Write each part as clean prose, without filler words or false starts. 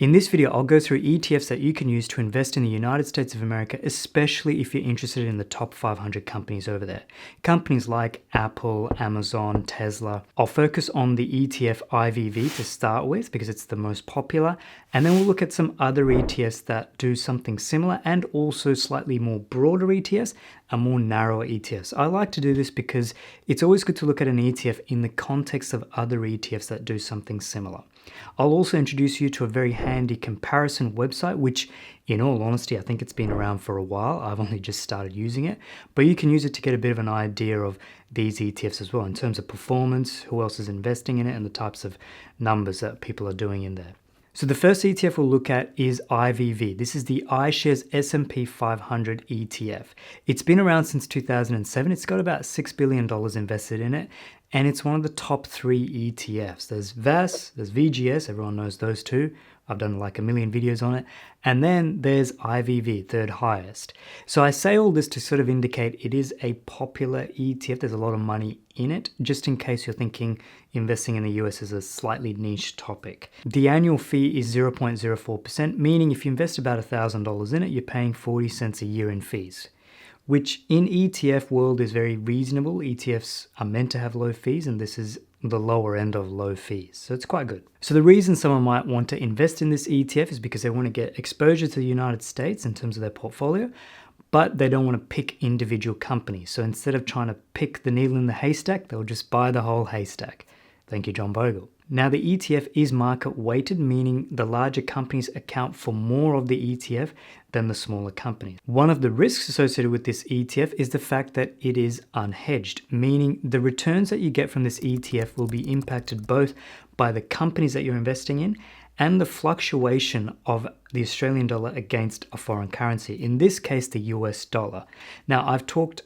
In this video, I'll go through ETFs that you can use to invest in the United States of America, especially if you're interested in the top 500 companies over there. Companies like Apple, Amazon, Tesla. I'll focus on the ETF IVV to start with because it's the most popular, and then we'll look at some other ETFs that do something similar and also slightly more broader ETFs and more narrower ETFs. I like to do this because it's always good to look at an ETF in the context of other ETFs that do something similar. I'll also introduce you to a very handy comparison website, which in all honesty, I think it's been around for a while. I've only just started using it, but you can use it to get a bit of an idea of these ETFs as well in terms of performance, who else is investing in it, and the types of numbers that people are doing in there. So the first ETF we'll look at is IVV. This is the iShares S&P 500 ETF. It's been around since 2007. It's got about $6 billion invested in it, and it's one of the top 3 ETFs. There's VAS, there's VGS, everyone knows those two. I've done like a million videos on it. And then there's IVV, third highest. So I say all this to sort of indicate it is a popular ETF. There's a lot of money in it, just in case you're thinking investing in the US is a slightly niche topic. The annual fee is 0.04%, meaning if you invest about $1,000 in it, you're paying 40 cents a year in fees, which in ETF world is very reasonable. ETFs are meant to have low fees, and this is the lower end of low fees. So it's quite good. So the reason someone might want to invest in this ETF is because they want to get exposure to the United States in terms of their portfolio, but they don't want to pick individual companies. So instead of trying to pick the needle in the haystack, they'll just buy the whole haystack. Thank you, John Bogle. Now the ETF is market weighted, meaning the larger companies account for more of the ETF than the smaller companies. One of the risks associated with this ETF is the fact that it is unhedged, meaning the returns that you get from this ETF will be impacted both by the companies that you're investing in and the fluctuation of the Australian dollar against a foreign currency, in this case the US dollar. Now I've talked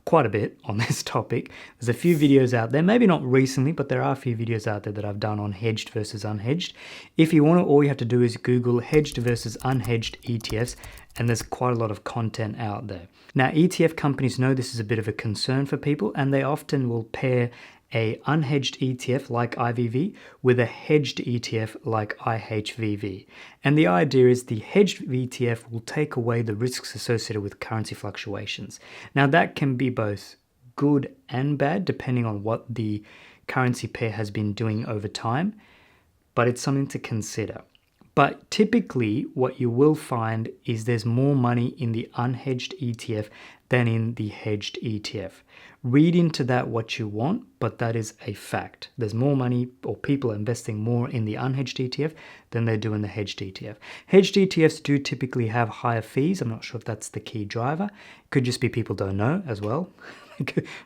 quite a bit on this topic. There's a few videos out there, maybe not recently, but there are a few videos out there that I've done on hedged versus unhedged. If you want to, all you have to do is Google hedged versus unhedged ETFs, and there's quite a lot of content out there. Now, ETF companies know this is a bit of a concern for people, and they often will pair a unhedged ETF like IVV with a hedged ETF like IHVV. And the idea is the hedged ETF will take away the risks associated with currency fluctuations. Now that can be both good and bad depending on what the currency pair has been doing over time, but it's something to consider. But typically what you will find is there's more money in the unhedged ETF than in the hedged ETF. Read into that what you want, but that is a fact. There's more money, or people are investing more in the unhedged ETF than they do in the hedged ETF. Hedged ETFs do typically have higher fees. I'm not sure if that's the key driver. It could just be people don't know as well.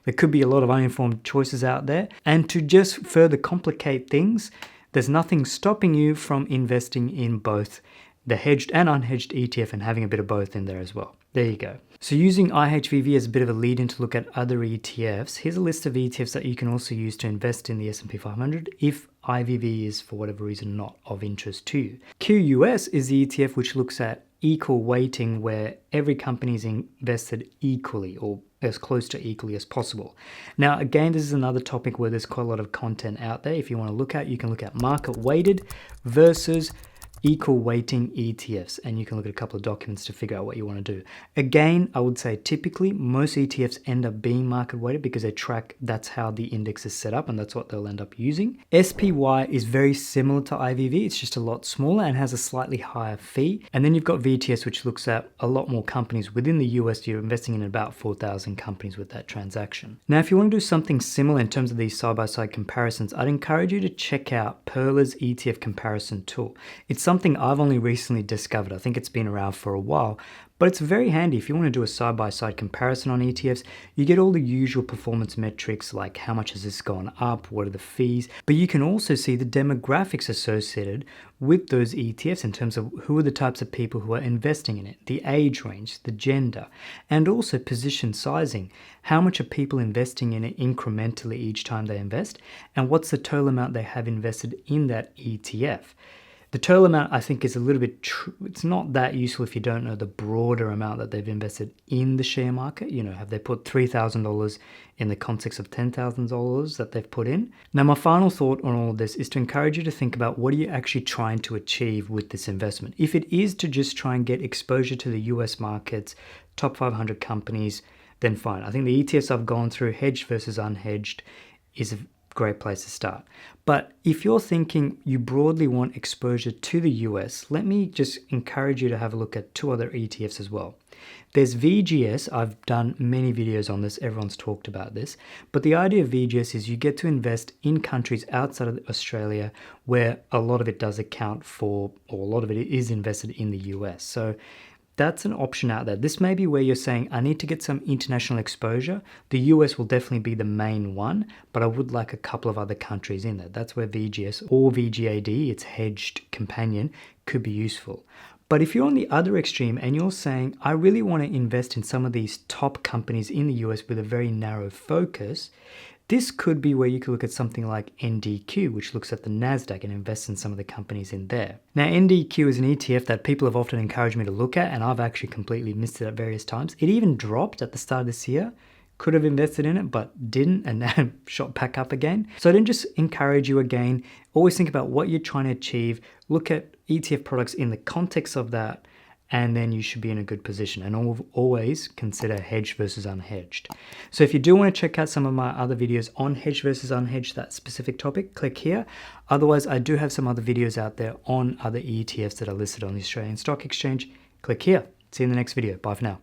There could be a lot of uninformed choices out there. And to just further complicate things, there's nothing stopping you from investing in both the hedged and unhedged ETF and having a bit of both in there as well. There you go. So using IHVV as a bit of a lead in to look at other ETFs, here's a list of ETFs that you can also use to invest in the S&P 500 if IVV is for whatever reason not of interest to you. QUS is the ETF which looks at equal weighting where every company is invested equally or as close to equally as possible. Now, again, this is another topic where there's quite a lot of content out there. If you want to look at, you can look at market weighted versus equal weighting ETFs, and you can look at a couple of documents to figure out what you want to do. Again, I would say typically most ETFs end up being market weighted because they track, that's how the index is set up and that's what they'll end up using. SPY is very similar to IVV, it's just a lot smaller and has a slightly higher fee. And then you've got VTS, which looks at a lot more companies within the US. You're investing in about 4,000 companies with that transaction. Now, if you want to do something similar in terms of these side-by-side comparisons, I'd encourage you to check out Perla's ETF Comparison tool. It's something I've only recently discovered. I think it's been around for a while, but it's very handy if you want to do a side-by-side comparison on ETFs. You get all the usual performance metrics like how much has this gone up, what are the fees, but you can also see the demographics associated with those ETFs in terms of who are the types of people who are investing in it, the age range, the gender, and also position sizing. How much are people investing in it incrementally each time they invest, and what's the total amount they have invested in that ETF? The total amount I think is a little bit, it's not that useful if you don't know the broader amount that they've invested in the share market. You know, have they put $3,000 in the context of $10,000 that they've put in? Now, my final thought on all of this is to encourage you to think about what are you actually trying to achieve with this investment. If it is to just try and get exposure to the US markets, top 500 companies, then fine. I think the ETFs I've gone through, hedged versus unhedged, is a great place to start. But if you're thinking you broadly want exposure to the US, let me just encourage you to have a look at two other ETFs as well. There's VGS. I've done many videos on this. Everyone's talked about this. But the idea of VGS is you get to invest in countries outside of Australia where a lot of it does account for, or a lot of it is invested in the US. So that's an option out there. This may be where you're saying, I need to get some international exposure. The US will definitely be the main one, but I would like a couple of other countries in there. That's where VGS or VGAD, its hedged companion, could be useful. But if you're on the other extreme and you're saying, I really want to invest in some of these top companies in the US with a very narrow focus, this could be where you could look at something like NDQ, which looks at the NASDAQ and invests in some of the companies in there. Now, NDQ is an ETF that people have often encouraged me to look at, and I've actually completely missed it at various times. It even dropped at the start of this year. Could have invested in it, but didn't, and now shot back up again. So I didn't just encourage you again. Always think about what you're trying to achieve. Look at ETF products in the context of that, and then you should be in a good position. And always consider hedged versus unhedged. So if you do want to check out some of my other videos on hedged versus unhedged, that specific topic, click here. Otherwise, I do have some other videos out there on other ETFs that are listed on the Australian Stock Exchange. Click here. See you in the next video. Bye for now.